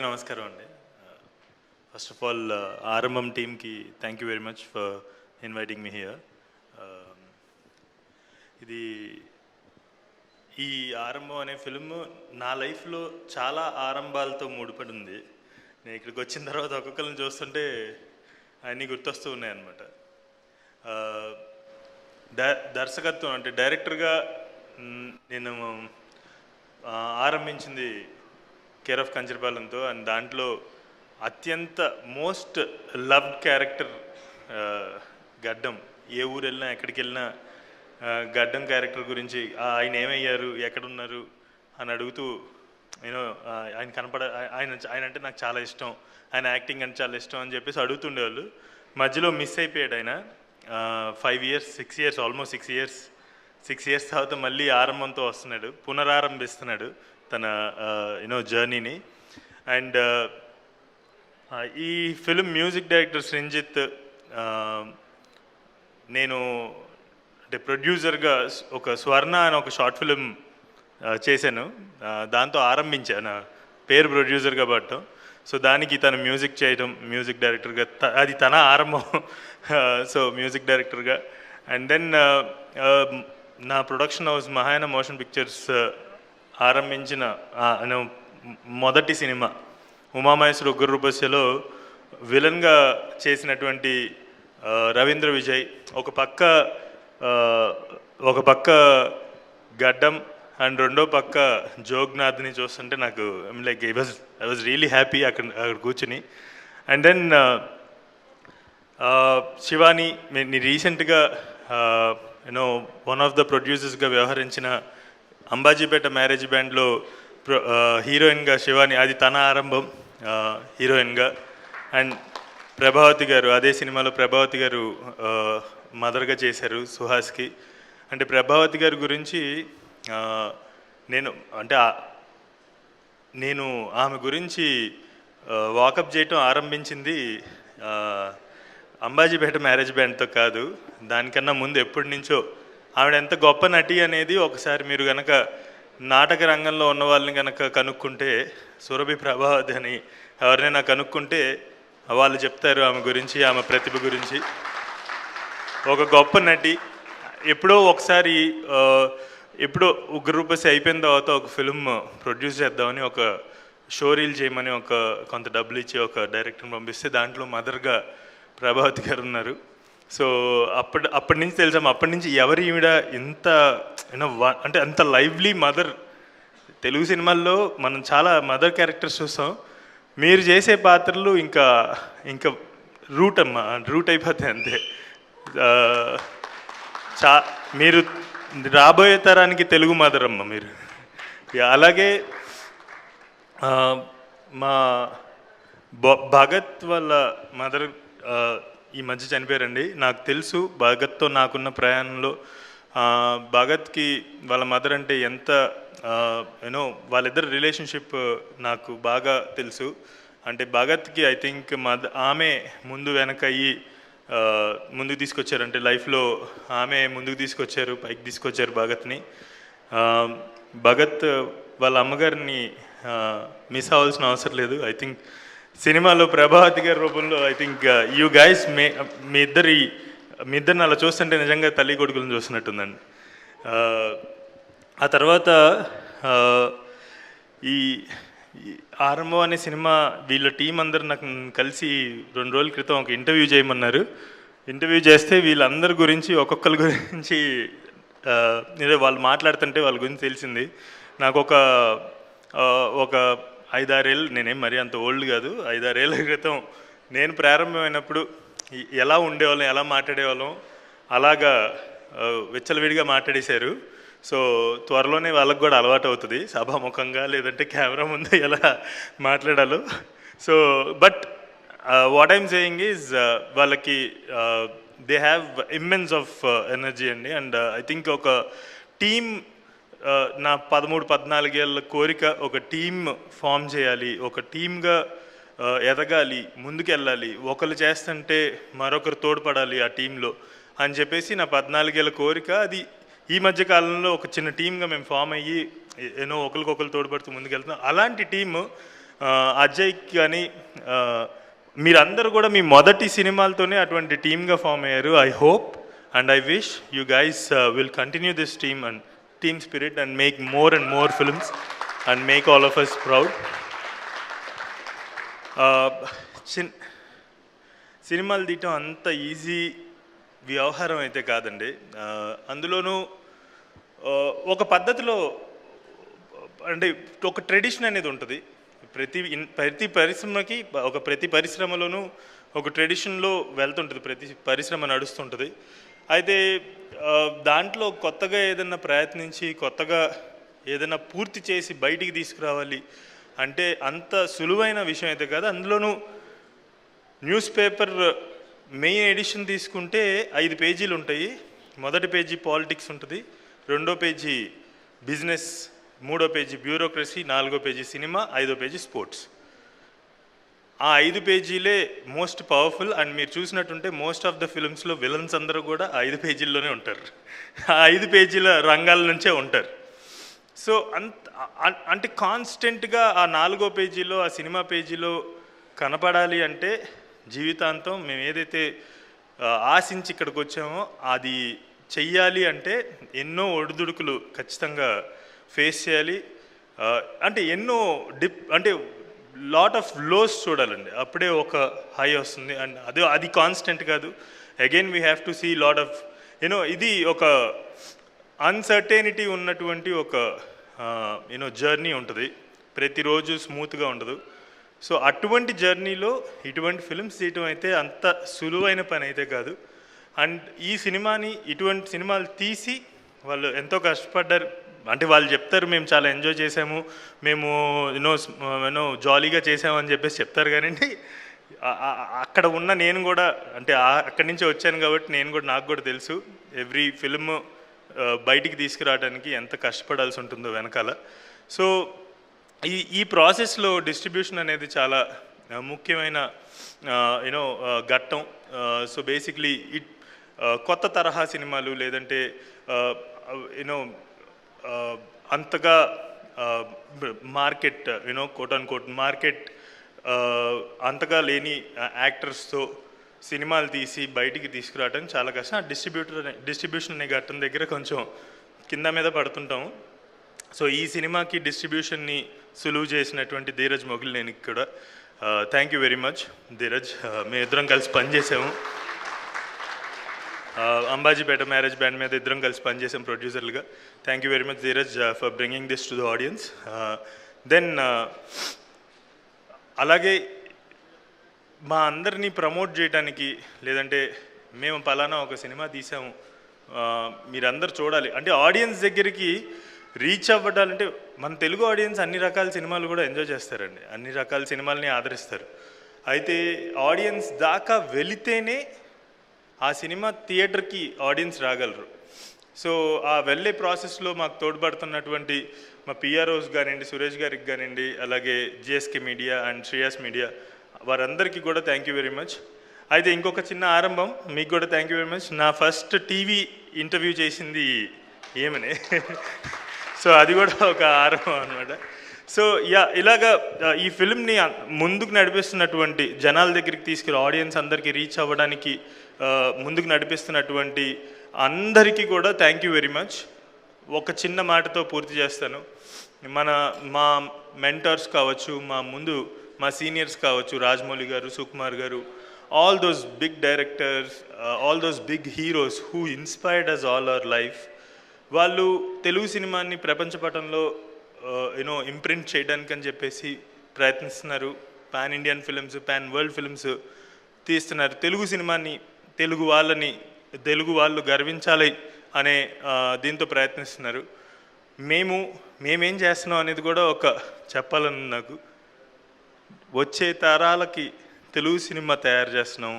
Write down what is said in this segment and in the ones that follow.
నమస్కారం అండి. First of all ఆరంభం టీమ్కి thank you very much for inviting me here. ఇది ఈ ఆరంభం అనే ఫిల్మ్ నా లైఫ్లో చాలా ఆరంభాలతో ముడిపడి ఉంది. నేను ఇక్కడికి వచ్చిన తర్వాత ఒక్కొక్కరిని చూస్తుంటే అన్నీ గుర్తొస్తూ ఉన్నాయన్నమాట. దర్శకత్వం అంటే డైరెక్టర్గా నేను ఆరంభించింది కేర్ ఆఫ్ కంచరపాలెంతో. అండ్ దాంట్లో అత్యంత మోస్ట్ లవ్డ్ క్యారెక్టర్ గడ్డం. ఏ ఊరు వెళ్ళినా ఎక్కడికి వెళ్ళినా గడ్డం క్యారెక్టర్ గురించి ఆయన ఏమయ్యారు, ఎక్కడున్నారు అని అడుగుతూ నేను ఆయన ఆయన అంటే నాకు చాలా ఇష్టం, ఆయన యాక్టింగ్ అంటే చాలా ఇష్టం అని చెప్పేసి అడుగుతుండేవాళ్ళు. మధ్యలో మిస్ అయిపోయాడు ఆయన. 5 years 6 years ఆల్మోస్ట్ 6 years తర్వాత మళ్ళీ ఆరంభంతో వస్తున్నాడు, పునరారంభిస్తున్నాడు తన జర్నీని. అండ్ ఈ ఫిల్మ్ మ్యూజిక్ డైరెక్టర్ శ్రీంజిత్, నేను అంటే ప్రొడ్యూసర్గా ఒక స్వర్ణ అని ఒక షార్ట్ ఫిలిం చేశాను. దాంతో ఆరంభించాను, పేరు ప్రొడ్యూసర్గా పడటం. సో దానికి తను మ్యూజిక్ చేయడం, మ్యూజిక్ డైరెక్టర్గా అది తన ఆరంభం. సో మ్యూజిక్ డైరెక్టర్గా. అండ్ దెన్ నా production house Mahayana motion pictures ఆరంభించిన మొదటి సినిమా ఉమామహేశ్వర ఉగ్ర రూపస్యలో విలన్గా చేసినటువంటి రవీంద్ర విజయ్. ఒక పక్క గడ్డం అండ్ రెండో పక్క జోగ్నాథ్ని చూస్తుంటే నాకు like I was really happy అక్కడ కూర్చుని. అండ్ దెన్ శివాని, నేను రీసెంట్గా వన్ ఆఫ్ ద ప్రొడ్యూసర్స్గా వ్యవహరించిన అంబాజీపేట మ్యారేజ్ బ్యాండ్లో హీరోయిన్గా శివాని, అది తన ఆరంభం హీరోయిన్గా. అండ్ ప్రభావతి గారు, అదే సినిమాలో ప్రభావతి గారు మదర్గా చేశారు సుహాస్కి. అంటే ప్రభావతి గారి గురించి నేను ఆమె గురించి వాకప్ చేయటం ఆరంభించింది అంబాజీపేట మ్యారేజ్ బ్యాండ్తో కాదు, దానికన్నా ముందు ఎప్పటి నుంచో. ఆవిడ ఎంత గొప్ప నటి అనేది ఒకసారి మీరు కనుక నాటక రంగంలో ఉన్న వాళ్ళని కనుక కనుక్కుంటే, సురభి ప్రభావతి అని ఎవరినైనా కనుక్కుంటే వాళ్ళు చెప్తారు ఆమె గురించి, ఆమె ప్రతిభ గురించి. ఒక గొప్ప నటి. ఎప్పుడో ఒకసారి ఎప్పుడో ఉగ్రరూపసి అయిపోయిన తర్వాత ఒక ఫిల్మ్ ప్రొడ్యూస్ చేద్దామని, ఒక షో రీల్ చేయమని కొంత డబ్బులు ఇచ్చి ఒక డైరెక్టర్ని పంపిస్తే దాంట్లో మదర్గా ప్రభావతి గారు ఉన్నారు. సో అప్పటి నుంచి తెలుసాం. అప్పటి నుంచి ఎవరు ఈవిడ ఇంత అంటే అంత లైవ్లీ మదర్. తెలుగు సినిమాల్లో మనం చాలా మదర్ క్యారెక్టర్స్ చూస్తాం, మీరు చేసే పాత్రలు ఇంకా రూట్ అయిపోతాయి అంతే. మీరు రాబోయే తరానికి తెలుగు మదర్ అమ్మ మీరు. అలాగే మా భగత్ వాళ్ళ మదర్ ఈ మధ్య చనిపోయారండి. నాకు తెలుసు భగత్తో నాకున్న ప్రయాణంలో భగత్కి వాళ్ళ మదర్ అంటే ఎంత వాళ్ళిద్దరు రిలేషన్షిప్ నాకు బాగా తెలుసు. అంటే భగత్కి ఐ థింక్ ఆమె ముందు వెనక అయ్యి ముందుకు తీసుకొచ్చారు. అంటే లైఫ్లో ఆమె ముందుకు తీసుకొచ్చారు, పైకి తీసుకొచ్చారు భగత్ని. భగత్ వాళ్ళ అమ్మగారిని మిస్ అవ్వాల్సిన అవసరం లేదు. ఐ థింక్ సినిమాలో ప్రభావతి గారి రూపంలో ఐ థింక్ యూ గైస్ మీ ఇద్దరిని అలా చూస్తుంటే నిజంగా తల్లి కొడుకులను చూస్తున్నట్టుందండి. ఆ తర్వాత ఈ ఆరంభం అనే సినిమా వీళ్ళ టీం అందరు నాకు కలిసి 2 రోజుల క్రితం ఒక ఇంటర్వ్యూ చేయమన్నారు. ఇంటర్వ్యూ చేస్తే వీళ్ళందరి గురించి ఒక్కొక్కరి గురించి వాళ్ళు మాట్లాడుతుంటే వాళ్ళ గురించి తెలిసింది. నాకు ఒక 5-6 ఏళ్ళు, నేనేం మరీ అంత ఓల్డ్ కాదు, 5-6 ఏళ్ళ క్రితం నేను ప్రారంభమైనప్పుడు ఎలా ఉండేవాళ్ళం, ఎలా మాట్లాడేవాళ్ళం అలాగా విచ్చలవిడిగా మాట్లాడేశారు. సో త్వరలోనే వాళ్ళకు కూడా అలవాటు అవుతుంది సభాముఖంగా, లేదంటే కెమెరా ముందు ఎలా మాట్లాడాలో. So but what I'm saying is వాళ్ళకి they have immense of energy అండి. అండ్ ఐ థింక్ ఒక టీమ్, నా 13-14 ఏళ్ళ కోరిక ఒక టీమ్ ఫామ్ చేయాలి, ఒక టీమ్గా ఎదగాలి, ముందుకెళ్ళాలి, ఒకరు చేస్తుంటే మరొకరు తోడ్పడాలి ఆ టీంలో అని చెప్పేసి నా 14 ఏళ్ళ కోరిక. అది ఈ మధ్య కాలంలో ఒక చిన్న టీమ్గా మేము ఫామ్ అయ్యి ఒకరికొకరు తోడ్పడుతూ ముందుకెళ్తున్నాం. అలాంటి టీము అజయ్కి కానీ మీరందరూ కూడా మీ మొదటి సినిమాలతోనే అటువంటి టీమ్గా ఫామ్ అయ్యారు. I hope and I wish you guys will continue this team and team spirit and make more and more films and make all of us proud. సినిమాలు తీయటం అంత ఈజీ వ్యవహారం అయితే కాదండి. అందులోనూ ఒక పద్ధతిలో అంటే ఒక ట్రెడిషన్ అనేది ఉంటుంది. ప్రతి పరిశ్రమకి ప్రతి పరిశ్రమలోనూ ఒక ట్రెడిషన్లో వెళ్తుంటుంది, ప్రతి పరిశ్రమ నడుస్తుంటుంది. అయితే దాంట్లో కొత్తగా ఏదైనా ప్రయత్నించి కొత్తగా ఏదైనా పూర్తి చేసి బయటికి తీసుకురావాలి అంటే అంత సులువైన విషయం అయితే కాదు. అందులోనూ న్యూస్ పేపర్ మెయిన్ ఎడిషన్ తీసుకుంటే 5 పేజీలు ఉంటాయి. మొదటి పేజీ పాలిటిక్స్ ఉంటుంది, రెండో పేజీ బిజినెస్, మూడో పేజీ బ్యూరోక్రసీ, నాలుగో పేజీ సినిమా, 5వ పేజీ స్పోర్ట్స్. ఆ 5 పేజీలే మోస్ట్ పవర్ఫుల్. అండ్ మీరు చూసినట్టుంటే మోస్ట్ ఆఫ్ ద ఫిల్మ్స్లో విలన్స్ అందరూ కూడా 5 పేజీల్లోనే ఉంటారు, ఆ 5 పేజీల రంగాల నుంచే ఉంటారు. సో అంటే కాన్స్టెంట్గా ఆ 4వ పేజీలో ఆ సినిమా పేజీలో కనపడాలి అంటే జీవితాంతం మేము ఏదైతే ఆశించి ఇక్కడికి వచ్చామో అది చెయ్యాలి అంటే ఎన్నో ఒడిదుడుకులు ఖచ్చితంగా ఫేస్ చేయాలి. అంటే ఎన్నో అంటే లాట్ ఆఫ్ లోస్ చూడాలండి, అప్పుడే ఒక హై వస్తుంది. అండ్ అది కాన్స్టెంట్ కాదు. Again we have to see lot of ఇది ఒక అన్సర్టెనిటీ ఉన్నటువంటి ఒక జర్నీ ఉంటుంది, ప్రతిరోజు స్మూత్గా ఉండదు. సో అటువంటి జర్నీలో ఇటువంటి ఫిల్మ్స్ తీయటం అయితే అంత సులువైన పని అయితే కాదు. అండ్ ఈ సినిమాని ఇటువంటి సినిమాలు తీసి వాళ్ళు ఎంతో కష్టపడ్డారు. అంటే వాళ్ళు చెప్తారు మేము చాలా ఎంజాయ్ చేసాము, మేము జాలీగా చేసామని చెప్పేసి చెప్తారు. కానీ అక్కడ ఉన్న నేను కూడా అంటే అక్కడి నుంచి వచ్చాను కాబట్టి నాకు కూడా తెలుసు ఎవ్రీ ఫిల్మ్ బయటికి తీసుకురావడానికి ఎంత కష్టపడాల్సి ఉంటుందో వెనకాల. సో ఈ ప్రాసెస్లో డిస్ట్రిబ్యూషన్ అనేది చాలా ముఖ్యమైన ఘట్టం. సో బేసిక్లీ కొత్త తరహా సినిమాలు లేదంటే అంతగా market quote and quote market అంతగా లేని యాక్టర్స్తో సినిమాలు తీసి బయటికి తీసుకురావడం చాలా కష్టం. డిస్ట్రిబ్యూషన్ అనే ఘట్టం దగ్గర కొంచెం కింద మీద పడుతుంటాము. సో ఈ సినిమాకి డిస్ట్రిబ్యూషన్ని సులువు చేసినటువంటి ధీరజ్ మొగిల్ నేను ఇక్కడ thank you very much Dheeraj. మేము ఇద్దరం కలిసి పనిచేసాము, అంబాజీపేట మ్యారేజ్ బ్యాండ్ మీద ఇద్దరం కలిసి పనిచేసాం ప్రొడ్యూసర్లుగా. Thank you very much Dheeraj for bringing this to the audience. Then అలాగే మా అందరినీ ప్రమోట్ చేయడానికి లేదంటే మేము పలానా ఒక సినిమా తీసాము మీరందరూ చూడాలి అంటే ఆడియన్స్ దగ్గరికి రీచ్ అవ్వడాలంటే మన తెలుగు ఆడియన్స్ అన్ని రకాల సినిమాలు కూడా ఎంజాయ్ చేస్తారండి, అన్ని రకాల సినిమాలని ఆదరిస్తారు. అయితే ఆడియన్స్ దాకా వెళితేనే ఆ సినిమా థియేటర్కి ఆడియన్స్ రాగలరు. సో ఆ వెళ్ళే ప్రాసెస్లో మాకు తోడ్పడుతున్నటువంటి మా పిఆర్ఓస్ కానివ్వండి, సురేష్ గారికి కానివ్వండి, అలాగే GSK media and Shreyas media వారందరికీ కూడా థ్యాంక్ యూ వెరీ మచ్. అయితే ఇంకొక చిన్న ఆరంభం, మీకు కూడా థ్యాంక్ యూ వెరీ మచ్. నా ఫస్ట్ టీవీ ఇంటర్వ్యూ చేసింది ఏమనే సో అది కూడా ఒక ఆరంభం అనమాట. సో ఇలాగా ఈ ఫిల్మ్ని ముందుకు నడిపిస్తున్నటువంటి జనాల దగ్గరికి తీసుకుని ఆడియన్స్ అందరికీ రీచ్ అవ్వడానికి ముందుకు నడిపిస్తున్నటువంటి అందరికీ కూడా థ్యాంక్ యూ వెరీ మచ్. ఒక చిన్న మాటతో పూర్తి చేస్తాను. మా మెంటర్స్ కావచ్చు, మా సీనియర్స్ కావచ్చు, Rajamouli garu, Sukumar garu, all those big directors, all those big heroes who inspired us all our life, వాళ్ళు తెలుగు సినిమాని ప్రపంచ పటంలో ఇంప్రింట్ చేయడానికి అని చెప్పేసి ప్రయత్నిస్తున్నారు. Pan Indian films, pan world films తీస్తున్నారు. తెలుగు సినిమాని, తెలుగు వాళ్ళు గర్వించాలి అనే దీంతో ప్రయత్నిస్తున్నారు. మేమేం చేస్తున్నాం అనేది కూడా ఒక చెప్పాలని నాకు. వచ్చే తరాలకి తెలుగు సినిమా తయారు చేస్తున్నాం,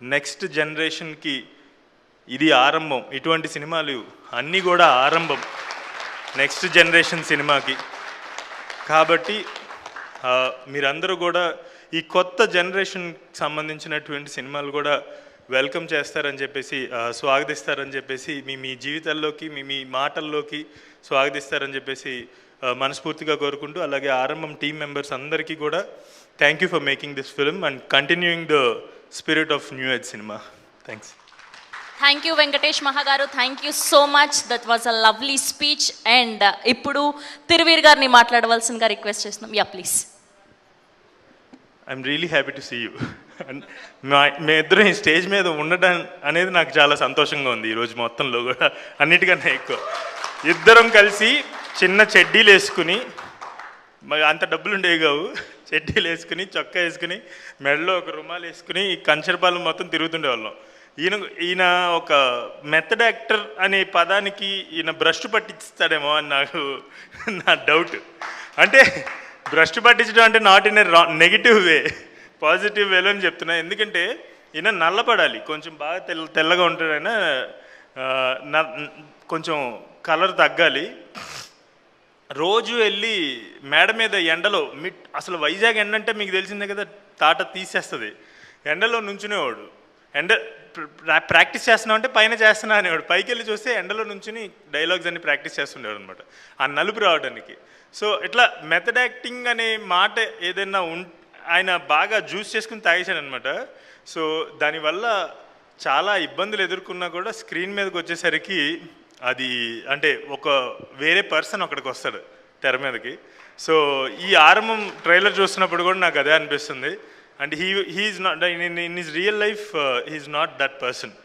నెక్స్ట్ జనరేషన్కి ఇది ఆరంభం. ఇటువంటి సినిమాలు అన్నీ కూడా ఆరంభం నెక్స్ట్ జనరేషన్ సినిమాకి. కాబట్టి మీరందరూ కూడా ఈ కొత్త జనరేషన్కి సంబంధించినటువంటి సినిమాలు కూడా వెల్కమ్ చేస్తారని చెప్పేసి, స్వాగతిస్తారని చెప్పేసి, మీ జీవితాల్లోకి మీ మాటల్లోకి స్వాగతిస్తారని చెప్పేసి మనస్ఫూర్తిగా కోరుకుంటూ, అలాగే ఆరంభం టీమ్ మెంబర్స్ అందరికీ కూడా thank you for making this film and continuing the spirit of new age cinema. Thanks. Thank you Venkatesh మహాగారు, thank you so much. That was a lovely speech. And ఇప్పుడు తిరువీర్ గారిని మాట్లాడవలసిందిగా రిక్వెస్ట్ చేస్తున్నాం. Yeah please. I'm really happy to see you. మేమిద్దరం ఈ stage మీద ఉండడం అనేది నాకు చాలా సంతోషంగా ఉంది ఈరోజు మొత్తంలో కూడా. అన్నిటికన్నా ఎక్కువ ఇద్దరం కలిసి చిన్న చెడ్డీలు వేసుకుని, మరి అంత డబ్బులు ఉండేవి కావు, చెడ్డీలు వేసుకుని చొక్కా వేసుకుని మెడలో ఒక రుమాలు వేసుకుని ఈ కంచరపాలెం మొత్తం తిరుగుతుండేవాళ్ళం. ఈయన ఒక మెథడ్ యాక్టర్ అనే పదానికి ఈయన బ్రష్ పట్టిస్తాడేమో అని నా డౌట్. అంటే బ్రష్ పట్టించడం అంటే not in a negative way, positive వేలో అని చెప్తున్నా. ఎందుకంటే ఈయన నల్లపడాలి, కొంచెం బాగా తెల్లగా ఉంటాడు ఆయన, కొంచెం కలర్ తగ్గాలి. రోజు వెళ్ళి మేడ మీద ఎండలో అసలు వైజాగ్ ఎండ అంటే మీకు తెలిసిందే కదా, తాట తీసేస్తుంది. ఎండలో నుంచునేవాడు. ప్రాక్టీస్ చేస్తున్నావు పైన చేస్తున్నా అనేవాడు. పైకి వెళ్ళి చూస్తే ఎండలో నుంచుని డైలాగ్స్ అన్ని ప్రాక్టీస్ చేస్తుండేవాడు అనమాట, ఆ నలుపు రావడానికి. సో ఇట్లా మెథడ్ యాక్టింగ్ అనే మాట ఏదైనా ఆయన బాగా జ్యూస్ చేసుకుని తాగేశాడు అనమాట. సో దానివల్ల చాలా ఇబ్బందులు ఎదుర్కొన్నా కూడా స్క్రీన్ మీదకి వచ్చేసరికి అది అంటే ఒక వేరే పర్సన్ అక్కడికి వస్తాడు తెర మీదకి. సో ఈ ఆరంభం ట్రైలర్ చూస్తున్నప్పుడు కూడా నాకు అదే అనిపిస్తుంది. And he's not in his real life, he's not that person.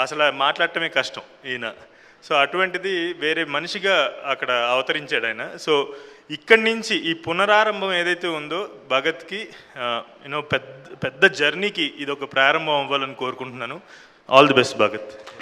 అసలు మాట్లాడటమే కష్టం ఈయన. సో అటువంటిది వేరే మనిషిగా అక్కడ అవతరించాడు ఆయన. సో ఇక్కడి నుంచి ఈ పునరారంభం ఏదైతే ఉందో భగత్కి పెద్ద జర్నీకి ఇది ఒక ప్రారంభం అవ్వాలని కోరుకుంటున్నాను. All the best Bhagat.